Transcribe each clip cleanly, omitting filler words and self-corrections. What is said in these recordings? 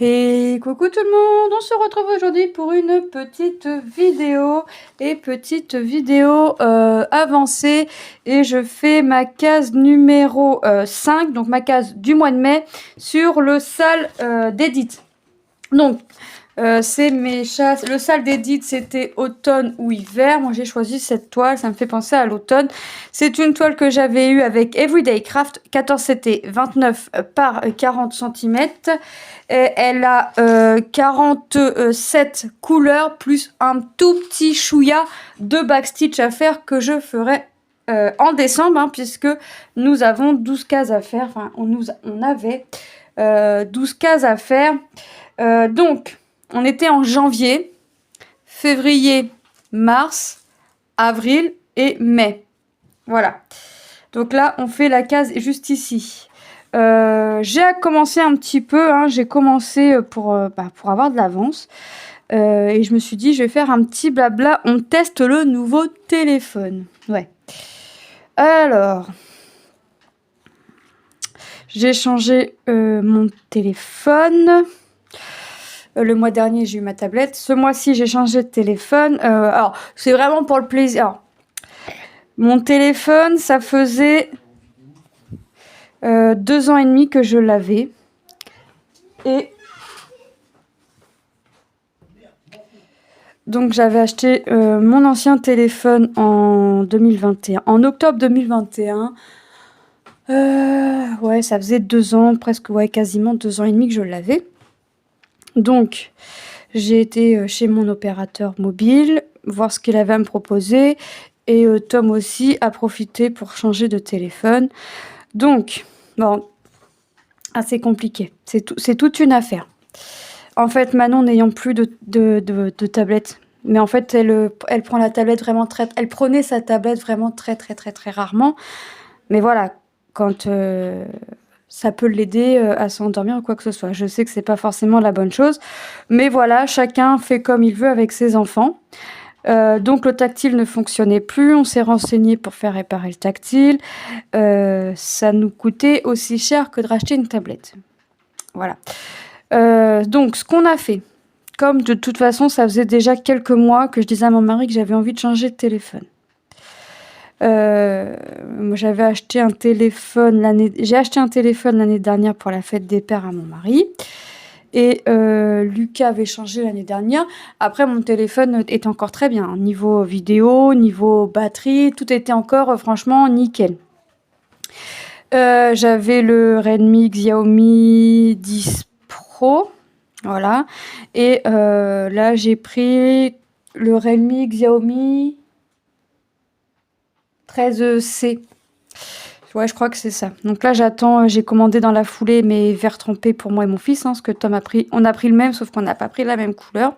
Et coucou tout le monde, on se retrouve aujourd'hui pour une petite vidéo avancée et je fais ma case numéro 5, donc ma case du mois de mai sur le sale d'Edith. Donc c'est mes chasses. Le sale d'Edith, c'était automne ou hiver. Moi, j'ai choisi cette toile. Ça me fait penser à l'automne. C'est une toile que j'avais eue avec Everyday Craft 14 CT 29 par 40 cm. Elle a 47 couleurs plus un tout petit chouïa de backstitch à faire que je ferai en décembre, hein, puisque nous avons 12 cases à faire. Enfin, on avait 12 cases à faire. Donc, on était en janvier, février, mars, avril et mai. Voilà. Donc là, on fait la case juste ici. J'ai commencé un petit peu, hein, j'ai commencé pour avoir de l'avance. Et je me suis dit, je vais faire un petit blabla. On teste le nouveau téléphone. Ouais. Alors, j'ai changé mon téléphone. Le mois dernier, j'ai eu ma tablette. Ce mois-ci, j'ai changé de téléphone. Alors, c'est vraiment pour le plaisir. Alors, mon téléphone, ça faisait 2 ans et demi que je l'avais. Et donc, j'avais acheté mon ancien téléphone en 2021. En octobre 2021. Ouais, ça faisait 2 ans, presque, ouais, quasiment 2 ans et demi que je l'avais. Donc, j'ai été chez mon opérateur mobile, voir ce qu'il avait à me proposer. Et Tom aussi a profité pour changer de téléphone. Donc, bon, assez compliqué. C'est toute une affaire. En fait, Manon n'ayant plus de tablette, mais en fait, elle prend la tablette vraiment elle prenait sa tablette vraiment très rarement. Mais voilà, quand ça peut l'aider à s'endormir ou quoi que ce soit. Je sais que c'est pas forcément la bonne chose, mais voilà, chacun fait comme il veut avec ses enfants. Donc le tactile ne fonctionnait plus, on s'est renseigné pour faire réparer le tactile. Ça nous coûtait aussi cher que de racheter une tablette. Voilà. Donc ce qu'on a fait, comme de toute façon ça faisait déjà quelques mois que je disais à mon mari que j'avais envie de changer de téléphone. Moi, j'avais acheté un téléphone j'ai acheté un téléphone l'année dernière pour la fête des pères à mon mari. Et Lucas avait changé l'année dernière. Après, mon téléphone est encore très bien. Niveau vidéo, niveau batterie, tout était encore franchement nickel. J'avais le Redmi Xiaomi 10 Pro. Voilà. Et là, j'ai pris le Redmi Xiaomi 13C. Ouais, je crois que c'est ça. Donc là, j'attends. J'ai commandé dans la foulée mes verres trempés pour moi et mon fils, hein, parce que Tom a pris. On a pris le même, sauf qu'on n'a pas pris la même couleur.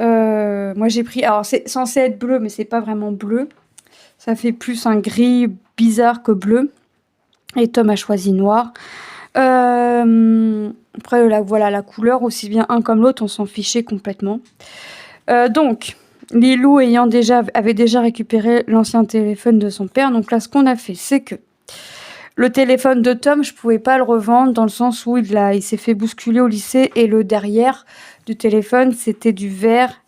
Moi, j'ai pris. Alors, c'est censé être bleu, mais c'est pas vraiment bleu. Ça fait plus un gris bizarre que bleu. Et Tom a choisi noir. Après, voilà, la couleur, aussi bien un comme l'autre, on s'en fichait complètement. Donc, Lilou avait déjà récupéré l'ancien téléphone de son père. Donc là, ce qu'on a fait, c'est que le téléphone de Tom, je pouvais pas le revendre dans le sens où il s'est fait bousculer au lycée et le derrière du téléphone, c'était du verre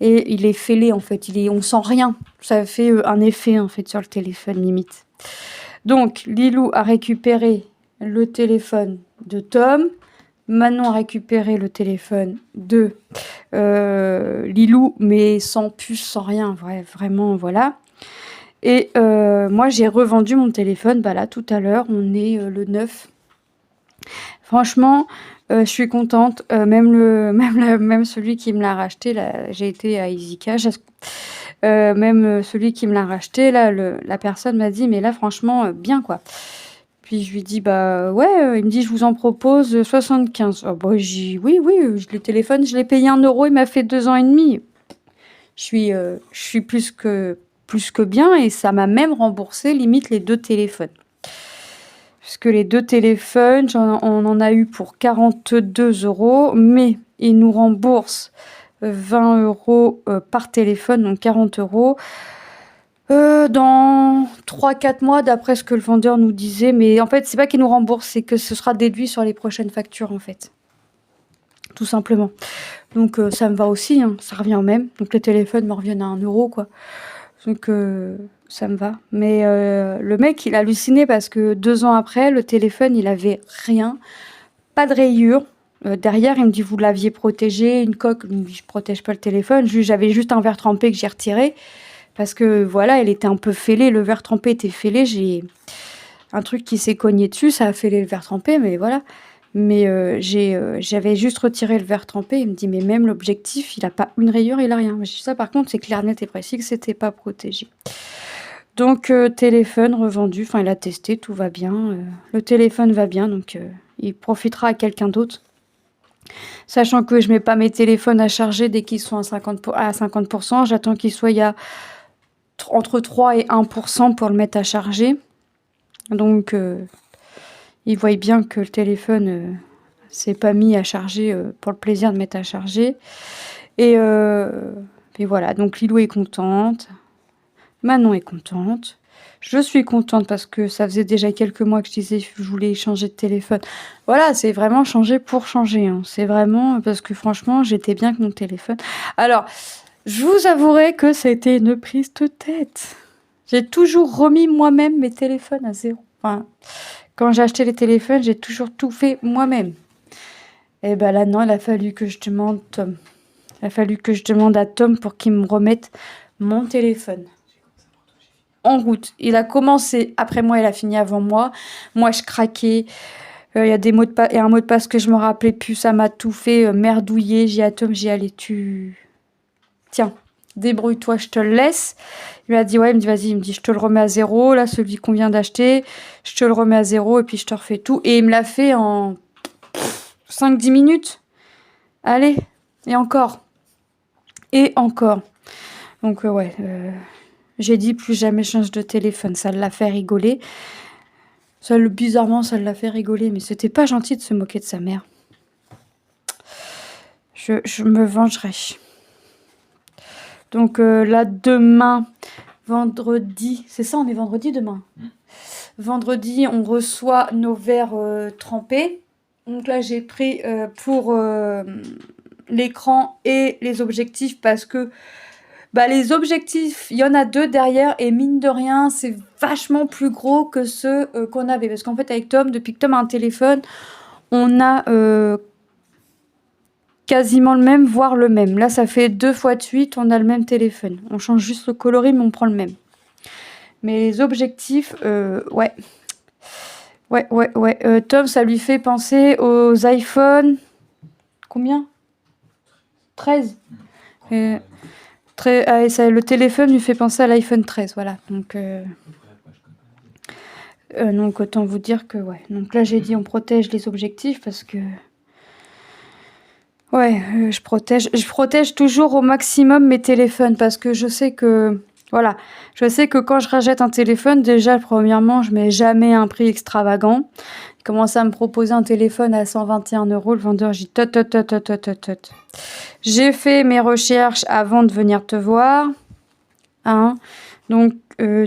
et il est fêlé en fait. On sent rien. Ça fait un effet en fait sur le téléphone limite. Donc Lilou a récupéré le téléphone de Tom. Manon a récupéré le téléphone de Lilou, mais sans puce, sans rien, vraiment, voilà. Et moi, j'ai revendu mon téléphone, là, tout à l'heure, on est le 9. Franchement, je suis contente, même celui qui me l'a racheté, là, j'ai été à EasyCash, même celui qui me l'a racheté, là, la personne m'a dit, mais là, franchement, bien, quoi. Puis je lui dis, ouais, il me dit, je vous en propose 75. Oh, j'ai oui, le téléphone, je l'ai payé 1 euro, il m'a fait 2 ans et demi. Je suis plus que bien et ça m'a même remboursé limite les 2 téléphones. Puisque les 2 téléphones, on en a eu pour 42 euros, mais il nous rembourse 20 euros par téléphone, donc 40 euros. Dans 3-4 mois, d'après ce que le vendeur nous disait. Mais en fait, c'est pas qu'il nous rembourse, c'est que ce sera déduit sur les prochaines factures, en fait. tout simplement. Donc ça me va aussi, hein, ça revient au même. Donc les téléphones me reviennent à 1 € quoi. Donc ça me va. Mais le mec, il a halluciné parce que 2 ans après, le téléphone, il avait rien, pas de rayures. Derrière, il me dit, vous l'aviez protégé, une coque. Il me dit, je protège pas le téléphone. J'avais juste un verre trempé que j'ai retiré. Parce que voilà, elle était un peu fêlée. Le verre trempé était fêlé. J'ai un truc qui s'est cogné dessus. Ça a fêlé le verre trempé, mais voilà. Mais j'avais juste retiré le verre trempé. Il me dit, mais même l'objectif, il a pas une rayure, il a rien. J'ai dit, ça, par contre, c'est clair, net et précis que c'était pas protégé. Donc, téléphone revendu. Enfin, il a testé, tout va bien. Le téléphone va bien, donc il profitera à quelqu'un d'autre. Sachant que je mets pas mes téléphones à charger dès qu'ils sont à 50%. J'attends qu'ils soient entre 3 et 1% pour le mettre à charger. Donc, ils voient bien que le téléphone s'est pas mis à charger pour le plaisir de mettre à charger. Et voilà, donc Lilou est contente. Manon est contente. Je suis contente parce que ça faisait déjà quelques mois que je disais que je voulais changer de téléphone. Voilà, c'est vraiment changer pour changer, hein. C'est vraiment parce que franchement, j'étais bien avec mon téléphone. Alors, je vous avouerai que ça a été une prise de tête. J'ai toujours remis moi-même mes téléphones à zéro. Enfin, quand j'ai acheté les téléphones, j'ai toujours tout fait moi-même. Et ben là, non, il a fallu que je demande Tom. Il a fallu que je demande à Tom pour qu'il me remette mon téléphone en route. Il a commencé après moi, il a fini avant moi. Moi, je craquais. Il y a des mots de passe et un mot de passe que je me rappelais plus. Ça m'a tout fait merdouiller. J'ai dit à Tom, allez, tiens, débrouille-toi, je te le laisse. Il m'a dit, ouais, il me dit, vas-y, il me dit, je te le remets à zéro. Là, celui qu'on vient d'acheter, je te le remets à zéro et puis je te refais tout. Et il me l'a fait en 5-10 minutes. Allez, et encore. Et encore. Donc, ouais. J'ai dit plus jamais change de téléphone. Ça l'a fait rigoler. Bizarrement, ça l'a fait rigoler. Mais c'était pas gentil de se moquer de sa mère. Je me vengerai. Donc là, demain, vendredi. C'est ça, on est vendredi demain. Vendredi, on reçoit nos verres trempés. Donc là, j'ai pris pour l'écran et les objectifs parce que les objectifs, il y en a 2 derrière et mine de rien, c'est vachement plus gros que ceux qu'on avait. Parce qu'en fait, avec Tom, depuis que Tom a un téléphone, on a quasiment le même, voire le même. Là, ça fait 2 fois de suite, on a le même téléphone. On change juste le coloris, mais on prend le même. Mais les objectifs, ouais. Ouais. Tom, ça lui fait penser aux iPhone. Combien 13. Le téléphone lui fait penser à l'iPhone 13, voilà. Donc autant vous dire que ouais. Donc là j'ai dit on protège les objectifs parce que ouais, je protège toujours au maximum mes téléphones parce que je sais que voilà, je sais que quand je rachète un téléphone, déjà premièrement, je mets jamais un prix extravagant. Il commence à me proposer un téléphone à 121 €, le vendeur, j'ai dit tot. J'ai fait mes recherches avant de venir te voir. Hein. Donc,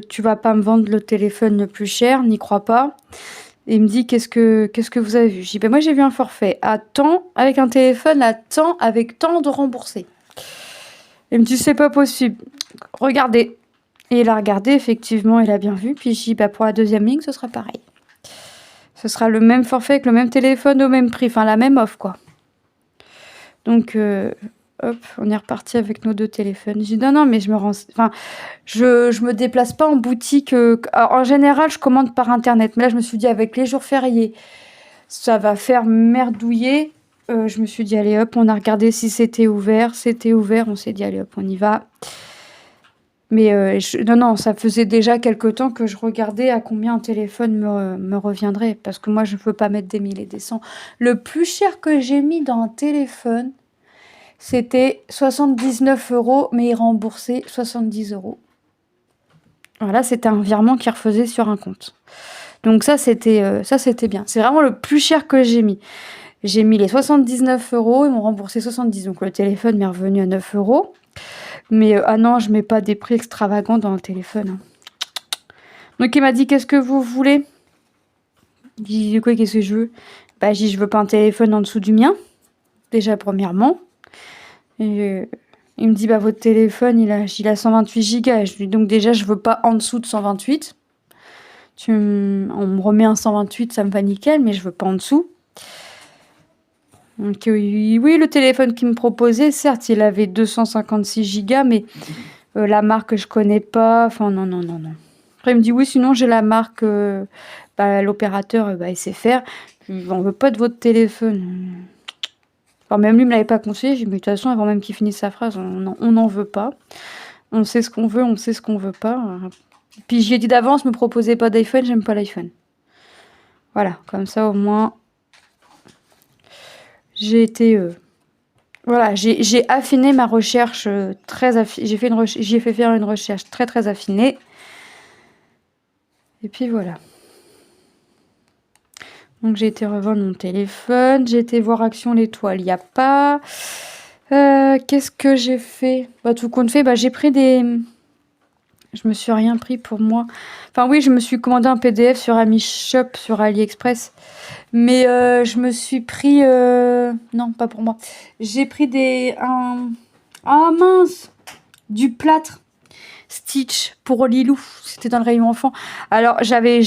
tu vas pas me vendre le téléphone le plus cher, n'y crois pas. Et il me dit, qu'est-ce que vous avez vu? Je dis, moi j'ai vu un forfait à temps, avec un téléphone à temps, avec temps de rembourser. Il me dit, c'est pas possible. Regardez. Et il a regardé, effectivement, il a bien vu. Puis je dis, pour la deuxième ligne, ce sera pareil. Ce sera le même forfait avec le même téléphone au même prix. Enfin, la même offre, quoi. Donc, hop, on est reparti avec nos 2 téléphones. J'ai dit non, mais je me déplace pas en boutique. Alors, en général, je commande par internet. Mais là, je me suis dit, avec les jours fériés, ça va faire merdouiller. Je me suis dit, allez hop, on a regardé si c'était ouvert. C'était ouvert, on s'est dit, allez hop, on y va. Mais non, ça faisait déjà quelque temps que je regardais à combien un téléphone me reviendrait. Parce que moi, je ne veux pas mettre des 1000 et des 100. Le plus cher que j'ai mis dans un téléphone, c'était 79 €, mais il remboursait 70 €. Voilà, c'était un virement qui refaisait sur un compte. Donc ça, c'était bien. C'est vraiment le plus cher que j'ai mis. J'ai mis les 79 €, ils m'ont remboursé 70. Donc le téléphone m'est revenu à 9 €. Mais non, je mets pas des prix extravagants dans un téléphone. Hein. Donc il m'a dit, qu'est-ce que vous voulez? J'ai dit, quoi, qu'est-ce que je veux? J'ai dit, je veux pas un téléphone en dessous du mien. déjà premièrement. Et il me dit, bah votre téléphone, il a 128 Go. Je lui dis, donc déjà, je veux pas en dessous de 128. On me remet un 128, ça me va nickel, mais je veux pas en dessous. Donc oui, le téléphone qu'il me proposait, certes, il avait 256 Go, mais la marque, je connais pas. Enfin, non. Après, il me dit, oui, sinon, j'ai la marque, l'opérateur, SFR. On veut pas de votre téléphone. Enfin, même lui me l'avait pas conseillé. J'ai dit, mais de toute façon, avant même qu'il finisse sa phrase, on n'en veut pas. On sait ce qu'on veut, on sait ce qu'on veut pas. Puis j'y ai dit d'avance, me proposez pas d'iPhone, j'aime pas l'iPhone. Voilà, comme ça au moins, j'ai été... voilà, j'ai affiné ma recherche j'ai fait faire une recherche très très affinée. Et puis voilà. Donc j'ai été revendre mon téléphone, j'ai été voir Action l'étoile, il n'y a pas. Qu'est-ce que j'ai fait? Tout compte fait, j'ai pris des... Je me suis rien pris pour moi. Enfin oui, je me suis commandé un PDF sur AmiShop, sur AliExpress. Mais je me suis pris... Non, pas pour moi. J'ai pris Ah mince! Du plâtre Stitch pour Lilou. C'était dans le rayon enfant. Alors, je l'avais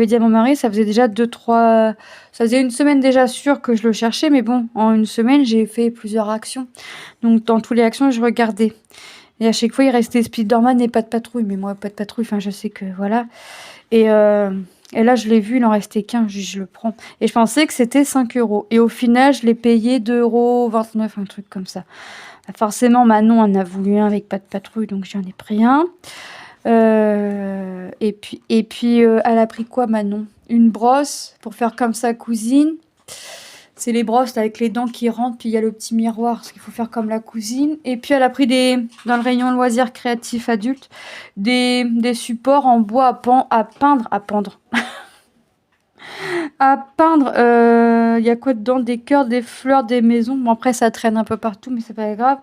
dit à mon mari, ça faisait déjà 2-3... Ça faisait une semaine déjà sûr que je le cherchais. Mais bon, en une semaine, j'ai fait plusieurs actions. Donc, dans toutes les actions, je regardais. Et à chaque fois, il restait Spider-Man et pas de patrouille. Mais moi, pas de patrouille, enfin, je sais que, voilà. Et là, je l'ai vu, il en restait qu'un. Je le prends. Et je pensais que c'était 5 €. Et au final, je l'ai payé 2,29 €, un truc comme ça. Forcément, Manon en a voulu un avec pas de patrouille, donc j'en ai pris un. Et puis elle a pris quoi, Manon? Une brosse pour faire comme sa cousine. C'est les brosses là, avec les dents qui rentrent, puis il y a le petit miroir, parce qu'il faut faire comme la cousine. Et puis elle a pris dans le rayon loisirs créatifs adultes, des supports en bois à peindre. À peindre, il y a quoi dedans? Des cœurs, des fleurs, des maisons. Bon, après, ça traîne un peu partout, mais c'est pas grave.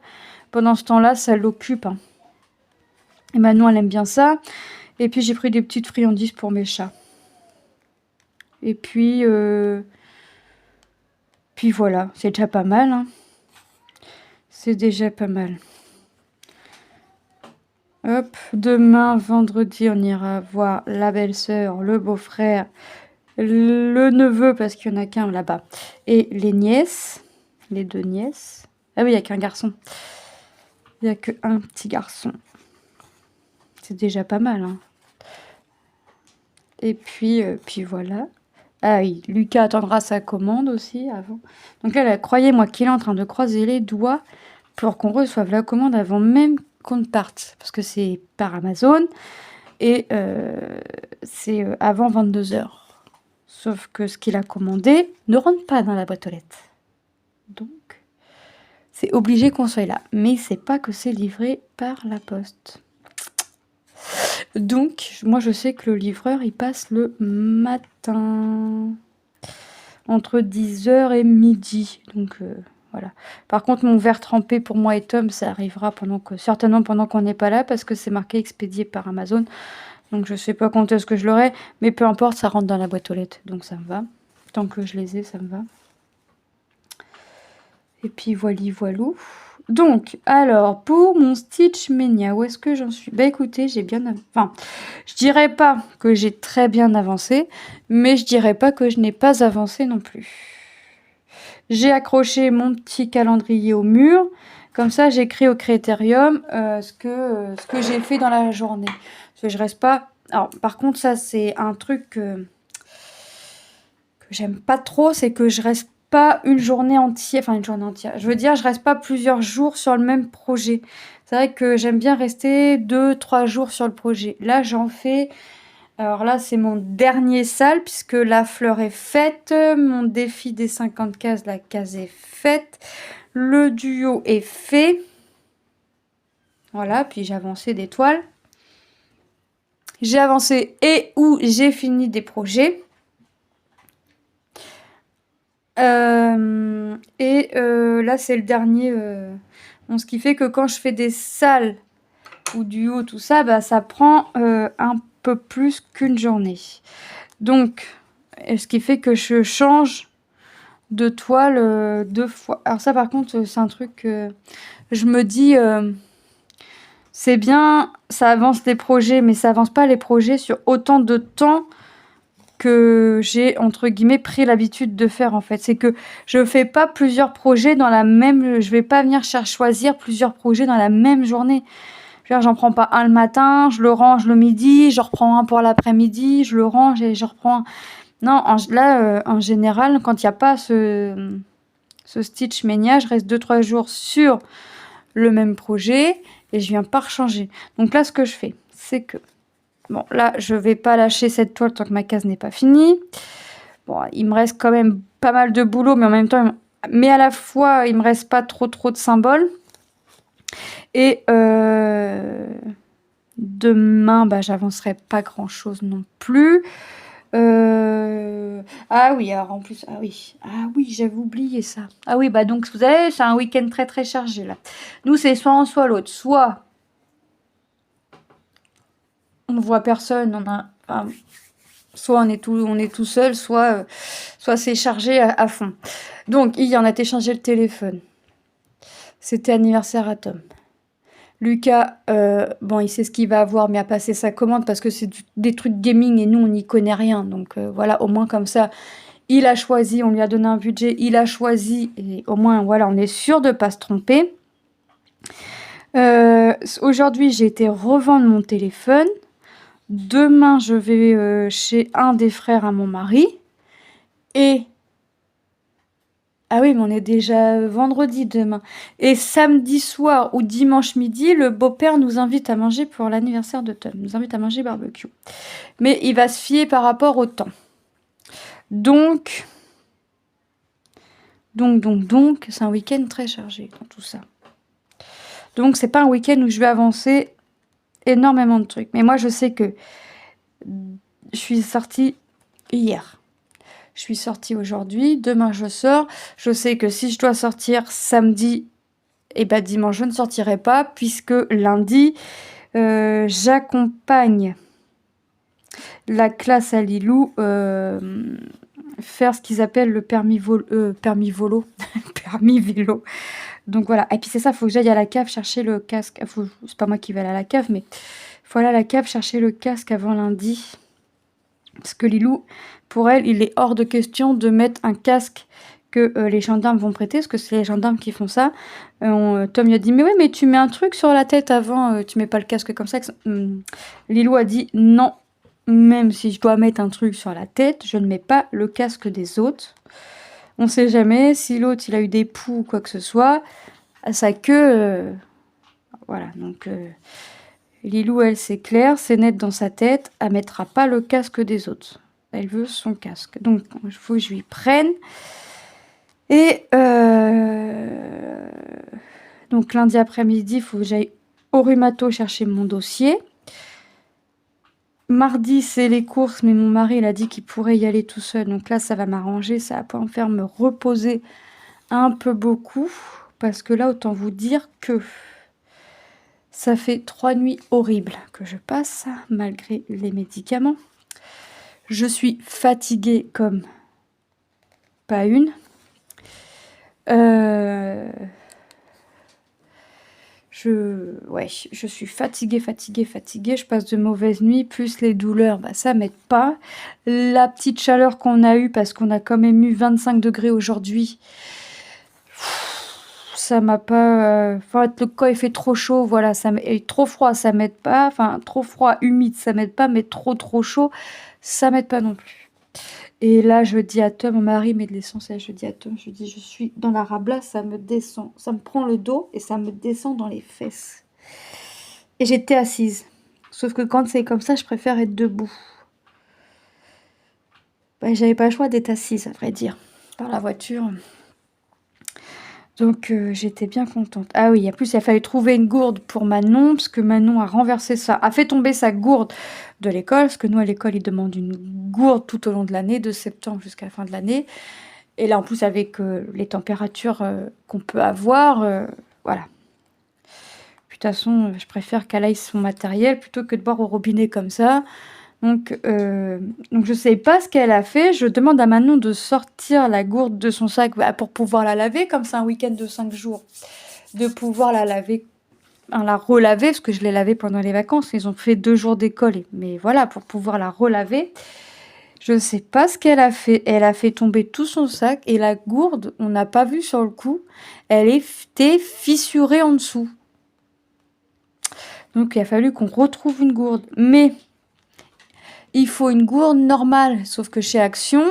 Pendant ce temps-là, ça l'occupe. Hein. Et Manon, elle aime bien ça. Et puis, j'ai pris des petites friandises pour mes chats. Et puis voilà, c'est déjà pas mal. Hein. C'est déjà pas mal. Hop, demain, vendredi, on ira voir la belle-sœur, le beau-frère, le neveu, parce qu'il n'y en a qu'un là-bas, et les nièces, les 2 nièces. Ah oui, il n'y a qu'un garçon. Il n'y a qu'un petit garçon. C'est déjà pas mal. Hein. Et puis voilà. Ah oui, Lucas attendra sa commande aussi avant. Donc là, croyez-moi qu'il est en train de croiser les doigts pour qu'on reçoive la commande avant même qu'on ne parte. Parce que c'est par Amazon et c'est avant 22 h. Sauf que ce qu'il a commandé ne rentre pas dans la boîte aux lettres. Donc, c'est obligé qu'on soit là. Mais c'est pas que c'est livré par la poste. Donc, moi, je sais que le livreur, il passe le matin. Entre 10 h et midi. Donc, voilà. Par contre, mon verre trempé pour moi et Tom, ça arrivera certainement pendant qu'on n'est pas là, parce que c'est marqué expédié par Amazon. Donc, je sais pas quand est-ce que je l'aurai. Mais peu importe, ça rentre dans la boîte aux lettres. Donc, ça me va. Tant que je les ai, ça me va. Et puis, voilou. Donc, alors, pour mon Stitch Mania, où est-ce que j'en suis? Écoutez, j'ai bien... Enfin, je dirais pas que j'ai très bien avancé, mais je dirais pas que je n'ai pas avancé non plus. J'ai accroché mon petit calendrier au mur. Comme ça, j'écris au Critérium ce que j'ai fait dans la journée. Parce que je reste pas... Alors, par contre, ça, c'est un truc que j'aime pas trop, c'est que je reste pas une journée entière, je veux dire, je reste pas plusieurs jours sur le même projet. C'est vrai que j'aime bien rester 2-3 jours sur le projet. Là, j'en fais... Alors là, c'est mon dernier sale, puisque la fleur est faite. Mon défi des 50 cases, la case est faite. Le duo est fait. Voilà, puis j'ai avancé des toiles. J'ai avancé j'ai fini des projets. Là, c'est le dernier. Ce qui fait que quand je fais des salles ou du haut, tout ça, ça prend un peu plus qu'une journée. Donc, ce qui fait que je change de toile 2 fois. Alors ça, par contre, c'est un truc que je me dis, c'est bien, ça avance les projets, mais ça avance pas les projets sur autant de temps que j'ai, entre guillemets, pris l'habitude de faire, en fait. C'est que je fais pas plusieurs projets dans la même... Je vais pas venir choisir plusieurs projets dans la même journée. Je veux dire, j'en prends pas un le matin, je le range le midi, je reprends un pour l'après-midi, je le range et je reprends... Non, là, en général, quand il n'y a pas ce Stitch Mania, je reste 2-3 jours sur le même projet et je viens pas rechanger. Donc là, ce que je fais, c'est que... Bon, là, je vais pas lâcher cette toile tant que ma case n'est pas finie. Bon, il me reste quand même pas mal de boulot, mais en même temps... Mais à la fois, il me reste pas trop de symboles. Et demain, bah, j'avancerai pas grand-chose non plus. Ah oui, alors en plus, ah oui, j'avais oublié ça. Ah oui, bah donc vous savez, c'est un week-end très chargé là. Nous, c'est soit un, soit l'autre. Soit on ne voit personne, enfin, soit on est tout seul, soit c'est chargé à fond. Donc, hier, on a été changer le téléphone. C'était anniversaire à Tom. Lucas, bon, il sait ce qu'il va avoir, mais a passé sa commande parce que c'est des trucs gaming et nous, on n'y connaît rien. Donc voilà, au moins comme ça, il a choisi, on lui a donné un budget, il a choisi et au moins, voilà, on est sûr de ne pas se tromper. Aujourd'hui, j'ai été revendre mon téléphone. Demain, je vais chez un des frères à mon mari. Et... Ah oui, mais on est déjà vendredi demain. Et samedi soir ou dimanche midi, le beau-père nous invite à manger pour l'anniversaire de Tom. Nous invite à manger barbecue. Mais il va se fier par rapport au temps. Donc, c'est un week-end très chargé dans tout ça. Donc, c'est pas un week-end où je vais avancer énormément de trucs. Mais moi, je sais que je suis sortie hier. Je suis sortie aujourd'hui. Demain, je sors. Je sais que si je dois sortir samedi, et bah dimanche, je ne sortirai pas, puisque lundi, j'accompagne la classe à Lilou faire ce qu'ils appellent le permis volo. Permis vélo. Donc voilà. Et puis c'est ça, il faut que j'aille à la cave chercher le casque. C'est pas moi qui vais aller à la cave, mais il faut aller à la cave chercher le casque avant lundi. Parce que Lilou, pour elle, il est hors de question de mettre un casque que les gendarmes vont prêter, parce que c'est les gendarmes qui font ça. Tom lui a dit, mais oui, mais tu mets un truc sur la tête avant, tu mets pas le casque comme ça. Lilou a dit, non, même si je dois mettre un truc sur la tête, je ne mets pas le casque des autres. On sait jamais, si l'autre, il a eu des poux ou quoi que ce soit, à sa queue, voilà, donc... Lilou, elle, c'est clair, c'est net dans sa tête, elle mettra pas le casque des autres. Elle veut son casque. Donc, il faut que je lui prenne. Et donc, lundi après-midi, il faut que j'aille au rhumato chercher mon dossier. Mardi, c'est les courses, mais mon mari, il a dit qu'il pourrait y aller tout seul. Donc là, ça va m'arranger, ça va pouvoir me faire me reposer un peu beaucoup. Parce que là, autant vous dire que... Ça fait 3 nuits horribles que je passe, malgré les médicaments. Je suis fatiguée comme pas une. Je suis fatiguée. Je passe de mauvaises nuits, plus les douleurs, bah, ça m'aide pas. La petite chaleur qu'on a eue, parce qu'on a quand même eu 25 degrés aujourd'hui, ça m'a pas... Enfin, le corps, il fait trop chaud, voilà, trop froid, ça m'aide pas. Enfin, trop froid, humide, ça m'aide pas, mais trop chaud, ça m'aide pas non plus. Et là, je dis à Tom, mon mari met de l'essence, et je dis à Tom, je suis dans la rabla, ça me descend. Ça me prend le dos et ça me descend dans les fesses. Et j'étais assise. Sauf que quand c'est comme ça, je préfère être debout. Bah, j'avais pas le choix d'être assise, à vrai dire, par la voiture. Donc, j'étais bien contente. Ah oui, en plus, il a fallu trouver une gourde pour Manon, parce que Manon a fait tomber sa gourde de l'école, parce que nous, à l'école, ils demandent une gourde tout au long de l'année, de septembre jusqu'à la fin de l'année. Et là, en plus, avec les températures qu'on peut avoir, voilà. Puis, de toute façon, je préfère qu'elle aille son matériel plutôt que de boire au robinet comme ça. Donc je sais pas ce qu'elle a fait. Je demande à Manon de sortir la gourde de son sac pour pouvoir la laver, comme c'est un week-end de 5 jours, de pouvoir la laver, la relaver, parce que je l'ai lavée pendant les vacances. Ils ont fait 2 jours d'école, mais voilà, pour pouvoir la relaver. Je sais pas ce qu'elle a fait. Elle a fait tomber tout son sac et la gourde, on n'a pas vu sur le coup, elle était fissurée en dessous. Donc il a fallu qu'on retrouve une gourde. Mais il faut une gourde normale, sauf que chez Action,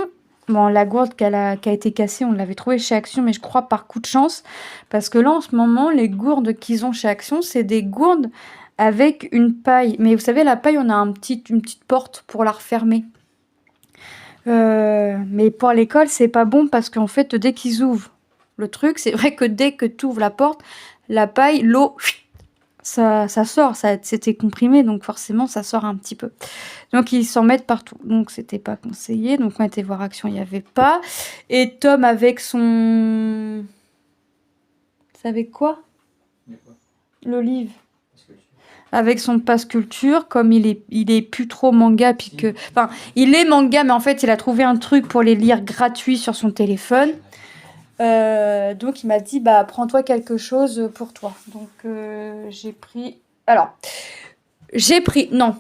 bon, la gourde qui a été cassée, on l'avait trouvée chez Action, mais je crois par coup de chance, parce que là, en ce moment, les gourdes qu'ils ont chez Action, c'est des gourdes avec une paille. Mais vous savez, la paille, on a une petite porte pour la refermer. Mais pour l'école, c'est pas bon parce qu'en fait, dès qu'ils ouvrent le truc, c'est vrai que dès que tu ouvres la porte, la paille, l'eau, ça sort, c'était comprimé, donc forcément, ça sort un petit peu. Donc, ils s'en mettent partout. Donc, c'était pas conseillé. Donc, on était voir Action, il n'y avait pas. Et Tom, avec son... Vous savez quoi? Le livre. Avec son passe culture, comme il est plus trop manga, puis que... Enfin, il est manga, mais en fait, il a trouvé un truc pour les lire gratuit sur son téléphone. Donc, il m'a dit, bah, prends-toi quelque chose pour toi. Donc, j'ai pris... Alors, non,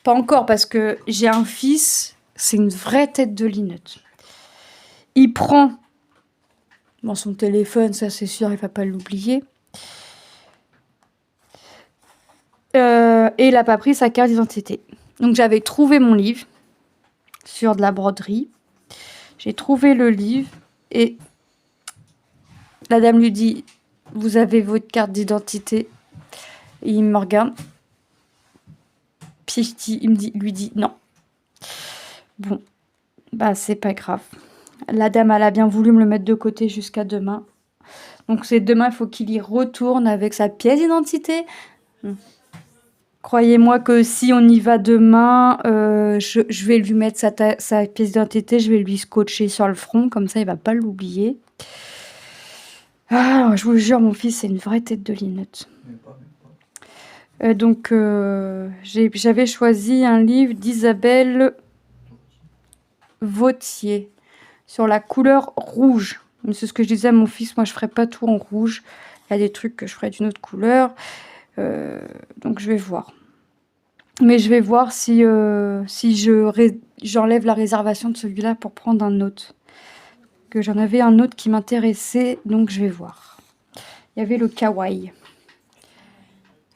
pas encore, parce que j'ai un fils, c'est une vraie tête de linotte. Il prend dans son téléphone, ça c'est sûr, il va pas l'oublier. Et il a pas pris sa carte d'identité. Donc j'avais trouvé mon livre sur de la broderie. J'ai trouvé le livre et la dame lui dit, vous avez votre carte d'identité? Et il me regarde. Puis lui dit non. Bon, bah c'est pas grave. La dame, elle a bien voulu me le mettre de côté jusqu'à demain. Donc c'est demain, il faut qu'il y retourne avec sa pièce d'identité. Croyez-moi que si on y va demain, je vais lui mettre sa pièce d'identité, je vais lui scotcher sur le front, comme ça il va pas l'oublier. Ah, je vous jure, mon fils, c'est une vraie tête de linotte. Donc j'avais choisi un livre d'Isabelle Vautier sur la couleur rouge. C'est ce que je disais à mon fils, moi je ferais pas tout en rouge. Il y a des trucs que je ferais d'une autre couleur. Donc je vais voir. Mais je vais voir si j'enlève la réservation de celui-là pour prendre un autre. Que j'en avais un autre qui m'intéressait, donc je vais voir. Il y avait le kawaii.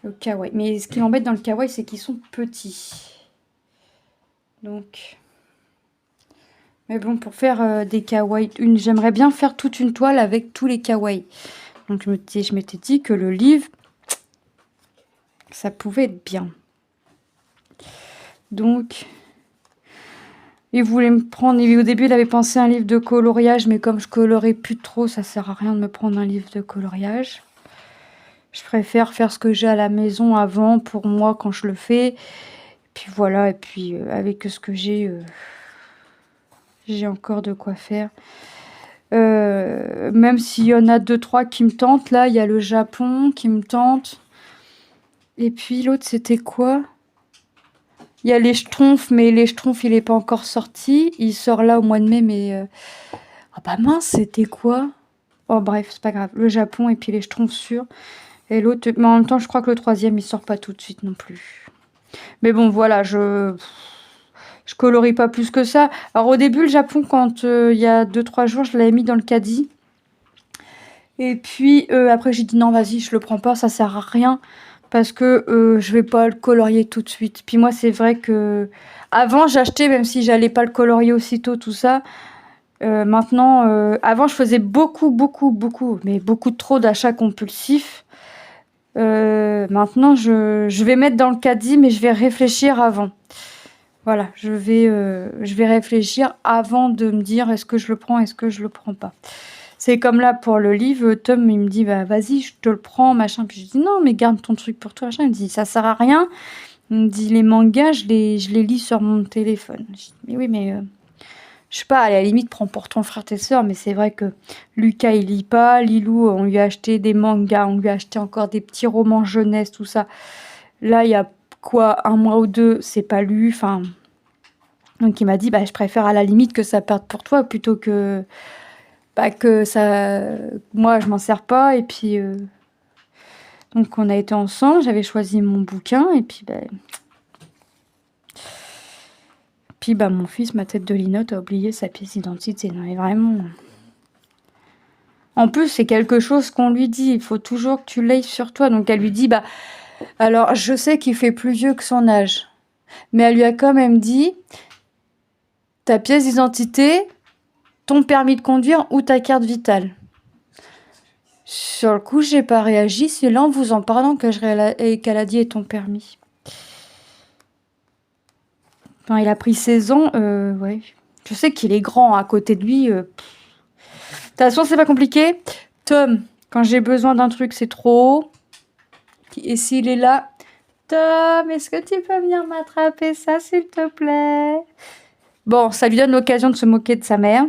Le kawaii. Mais ce qui m'embête dans le kawaii, c'est qu'ils sont petits. Donc... Mais bon, pour faire des kawaii, j'aimerais bien faire toute une toile avec tous les kawaii. Donc je m'étais dit que le livre, ça pouvait être bien. Donc, il voulait me prendre... Au début, il avait pensé à un livre de coloriage, mais comme je colorais plus trop, ça sert à rien de me prendre un livre de coloriage. Je préfère faire ce que j'ai à la maison avant, pour moi, quand je le fais. Et puis voilà, et puis avec ce que j'ai encore de quoi faire. Même s'il y en a 2-3 qui me tentent, là, il y a le Japon qui me tente. Et puis l'autre, c'était quoi? Il y a les Schtroumpfs, mais les Schtroumpfs, il n'est pas encore sorti. Il sort là au mois de mai, mais... Ah bah mince, c'était quoi? Oh bref, c'est pas grave. Le Japon et puis les Schtroumpfs sûrs. Et l'autre... Mais en même temps, je crois que le troisième, il sort pas tout de suite non plus. Mais bon, voilà, je colorie pas plus que ça. Alors au début, le Japon, quand il y a 2-3 jours, je l'avais mis dans le caddie. Et puis après, j'ai dit non, vas-y, je le prends pas, ça sert à rien. Parce que je vais pas le colorier tout de suite. Puis moi, c'est vrai que... Avant, j'achetais, même si j'allais pas le colorier aussitôt, tout ça. Maintenant, avant, je faisais beaucoup trop d'achats compulsifs. Maintenant, je vais mettre dans le caddie, mais je vais réfléchir avant. Voilà, je vais réfléchir avant de me dire est-ce que je le prends, est-ce que je le prends pas. C'est comme là pour le livre, Tom il me dit bah vas-y je te le prends machin, puis je dis non mais garde ton truc pour toi machin, il me dit ça sert à rien, il me dit les mangas je les lis sur mon téléphone. Je dis mais oui mais je sais pas, à la limite prends pour ton frère tes sœurs, mais c'est vrai que Lucas il lit pas, Lilou on lui a acheté des mangas, on lui a acheté encore des petits romans jeunesse tout ça. Là il y a quoi, 1 mois ou 2, c'est pas lu, enfin... Donc il m'a dit: «Bah, je préfère à la limite que ça parte pour toi plutôt que, bah, que ça moi je m'en sers pas» et puis, donc on a été ensemble, j'avais choisi mon bouquin et puis, bah, mon fils, ma tête de linotte, a oublié sa pièce d'identité. Non mais vraiment. En plus, c'est quelque chose qu'on lui dit, il faut toujours que tu l'aies sur toi. Donc elle lui dit: «Bah, alors je sais qu'il fait plus vieux que son âge», mais elle lui a quand même dit: «Ta pièce d'identité, ton permis de conduire ou ta carte vitale». Sur le coup, j'ai pas réagi, c'est là en vous en parlant que qu'elle a dit: «Et ton permis?» Enfin, il a pris 16 ans, ouais. Je sais qu'il est grand à côté de lui. De toute façon, c'est pas compliqué. Tom, quand j'ai besoin d'un truc, c'est trop haut. Et s'il est là, Tom, est-ce que tu peux venir m'attraper ça, s'il te plaît? Bon, ça lui donne l'occasion de se moquer de sa mère.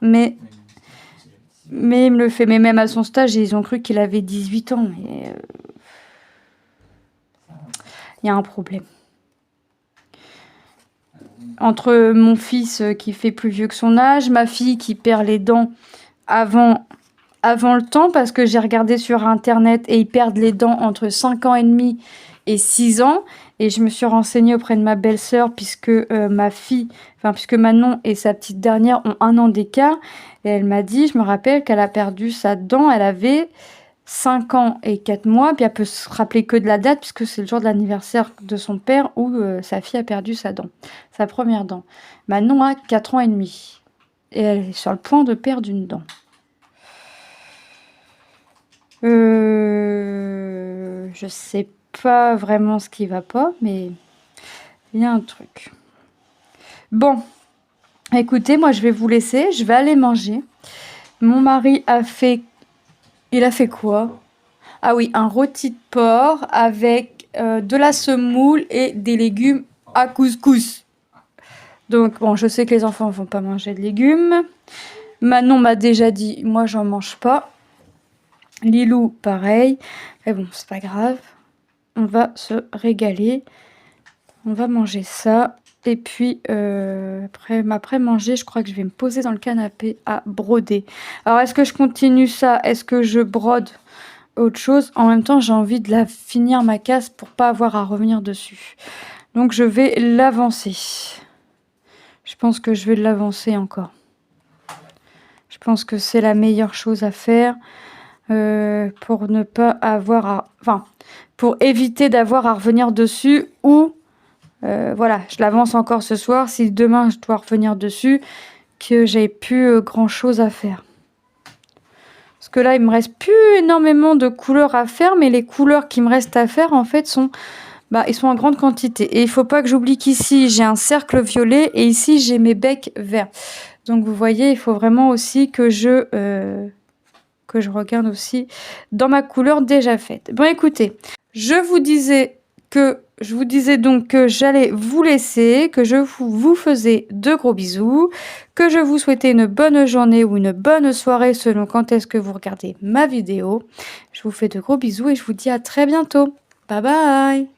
Mais il me le fait. Mais même à son stage, ils ont cru qu'il avait 18 ans. Et il y a un problème. Entre mon fils qui fait plus vieux que son âge, ma fille qui perd les dents avant le temps, parce que j'ai regardé sur internet et ils perdent les dents entre 5 ans et demi et 6 ans. Et je me suis renseignée auprès de ma belle-sœur puisque puisque Manon et sa petite dernière ont 1 an d'écart. Et elle m'a dit, je me rappelle qu'elle a perdu sa dent, elle avait 5 ans et 4 mois, puis elle peut se rappeler que de la date puisque c'est le jour de l'anniversaire de son père où sa fille a perdu sa dent, sa première dent. Manon a 4 ans et demi et elle est sur le point de perdre une dent. Je sais pas vraiment ce qui va pas, mais il y a un truc. Bon, écoutez, moi je vais vous laisser, je vais aller manger. Mon mari il a fait quoi? Ah oui, un rôti de porc avec de la semoule et des légumes à couscous. Donc bon, je sais que les enfants vont pas manger de légumes. Manon m'a déjà dit, moi j'en mange pas. Lilou, pareil. Mais bon, c'est pas grave. On va se régaler. On va manger ça. Et puis, après manger, je crois que je vais me poser dans le canapé à broder. Alors, est-ce que je continue ça? Est-ce que je brode autre chose? En même temps, j'ai envie de la finir ma casse pour pas avoir à revenir dessus. Donc, je vais l'avancer. Je pense que je vais l'avancer encore. Je pense que c'est la meilleure chose à faire. Pour ne pas avoir pour éviter d'avoir à revenir dessus ou voilà, je l'avance encore ce soir si demain je dois revenir dessus, que j'ai plus grand chose à faire, parce que là il me reste plus énormément de couleurs à faire, mais les couleurs qui me restent à faire en fait ils sont en grande quantité et il faut pas que j'oublie qu'ici j'ai un cercle violet et ici j'ai mes becs verts, donc vous voyez il faut vraiment aussi que je regarde aussi dans ma couleur déjà faite. Bon, écoutez, je vous disais donc que j'allais vous laisser, que je vous faisais de gros bisous, que je vous souhaitais une bonne journée ou une bonne soirée selon quand est-ce que vous regardez ma vidéo. Je vous fais de gros bisous et je vous dis à très bientôt. Bye bye!